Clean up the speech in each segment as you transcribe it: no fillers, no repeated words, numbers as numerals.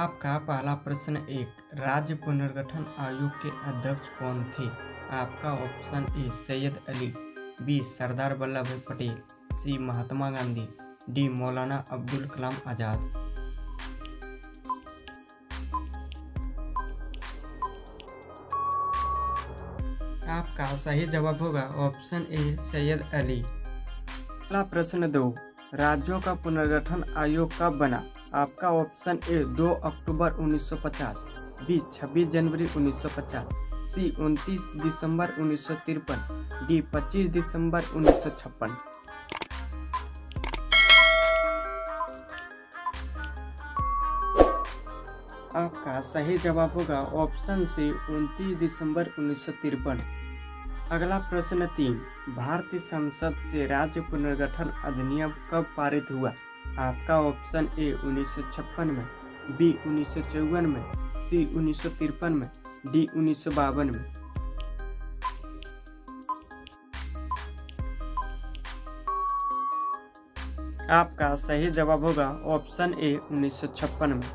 आपका पहला प्रश्न एक राज्य पुनर्गठन आयोग के अध्यक्ष कौन थे? आपका option A Syed Ali, B Sardar Vallabh भाई पटेल, सी महात्मा गांधी, डी मौलाना अब्दुल कलाम आजाद। आपका सही जवाब होगा ऑप्शन ए सैयद अली। अगला प्रश्न 2, राज्यों का पुनर्गठन आयोग कब बना? आपका ऑप्शन ए 2 अक्टूबर 1950, बी 26 जनवरी 1950, सी 29 दिसंबर 1953, डी 25 दिसंबर 1956। आपका सही जवाब होगा ऑप्शन सी 29 दिसंबर 1953। अगला प्रश्न 3, भारतीय संसद से राज्य पुनर्गठन अधिनियम कब पारित हुआ? आपका ऑप्शन ए 1956 में, बी 1954 में, सी 1953 में, डी 1952 में। आपका सही जवाब होगा ऑप्शन ए 1956 में।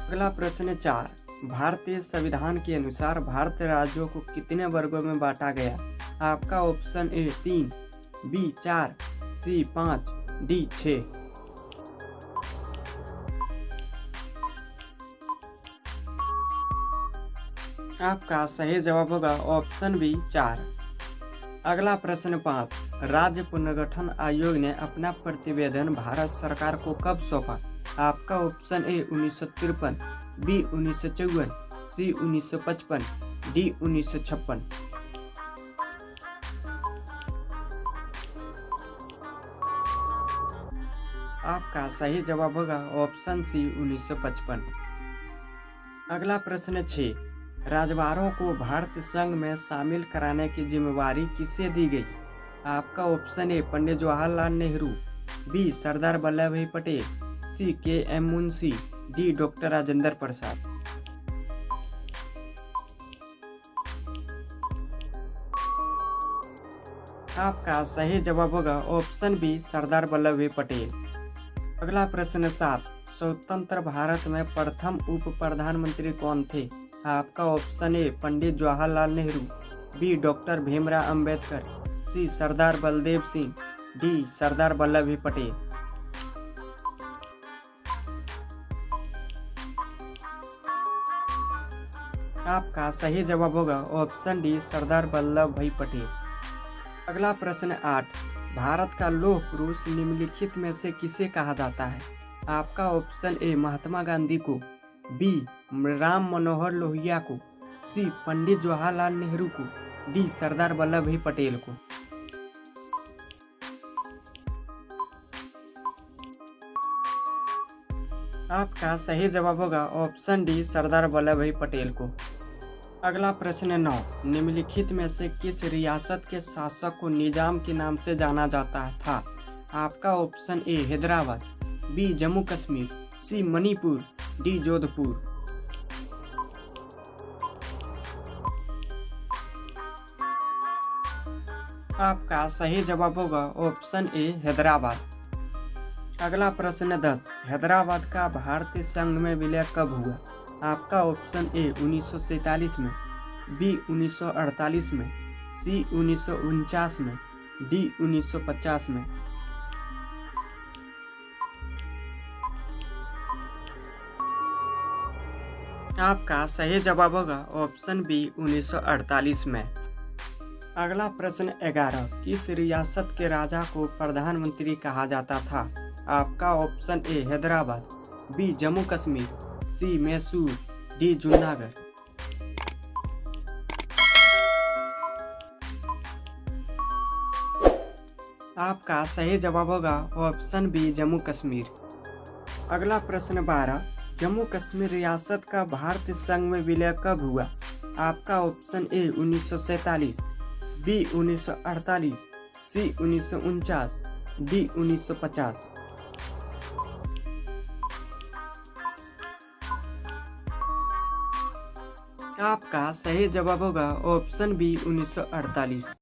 अगला प्रश्न 4, भारतीय संविधान के अनुसार भारतीय राज्यों को कितने वर्गों में बांटा गया? आपका option A 3, B 4, C 5, D 6। आपका सही जवाब होगा ऑप्शन बी 4। अगला प्रश्न 5, राज्य पुनर्गठन आयोग ने अपना प्रतिवेदन भारत सरकार को कब सौंपा? आपका option A 1953, B 1954, C 1955, D 1956। आपका सही जवाब होगा ऑप्शन सी 1955। अगला प्रश्न 6, राजवारों को भारतीय संघ में शामिल कराने की जिम्मेवारी किसे दी गई? आपका option A Pandit Jawaharlal Nehru, B Sardar Vallabh भाई Patel, C K M. Munshi, D doctor Rajendra Prasad. आपका सही जवाब होगा ऑप्शन बी सरदार वल्लभ भाई पटेल। अगला प्रश्न 7, स्वतंत्र भारत में प्रथम उप प्रधानमंत्री कौन थे? आपका option A Pandit Jawaharlal Nehru, B doctor Bhimrao Ambedkar, C Sardar Baldev Singh, D Sardar Vallabh भाई पटेल। आपका सही जवाब होगा ऑप्शन डी सरदार वल्लभ भाई पटेल। अगला प्रश्न 8, भारत का लौह पुरुष निम्नलिखित में से किसे कहा जाता है? आपका ऑप्शन ए महात्मा गांधी को, बी राम मनोहर लोहिया को, सी पंडित जवाहरलाल नेहरू को, डी सरदार वल्लभ भाई पटेल को। आपका सही जवाब होगा ऑप्शन डी सरदार वल्लभ भाई पटेल को। अगला प्रश्न 9, निम्नलिखित में से किस रियासत के शासक को निजाम के नाम से जाना जाता था? आपका option A Hyderabad, B Jammu Kashmir, C Manipur, D Jodhpur. आपका सही जवाब होगा ऑप्शन ए हैदराबाद। अगला प्रश्न 10, हैदराबाद का भारतीय संघ में विलय कब हुआ? आपका ऑप्शन ए 1947 में, बी 1948 में, सी 1949 में, डी 1950 में। आपका सही जवाब होगा ऑप्शन बी 1948 में। अगला प्रश्न 11, किस रियासत के राजा को प्रधानमंत्री कहा जाता था? आपका option A Hyderabad, B Jammu Kashmir, C Mysore, D Junagadh. आपका सही जवाब होगा ऑप्शन बी जम्मू कश्मीर। अगला प्रश्न 12, जम्मू कश्मीर रियासत का भारतीय संघ में विलय कब हुआ? आपका option A 1947, B 1948, C 1949, D 1950। आपका सही जवाब होगा ऑप्शन बी 1948।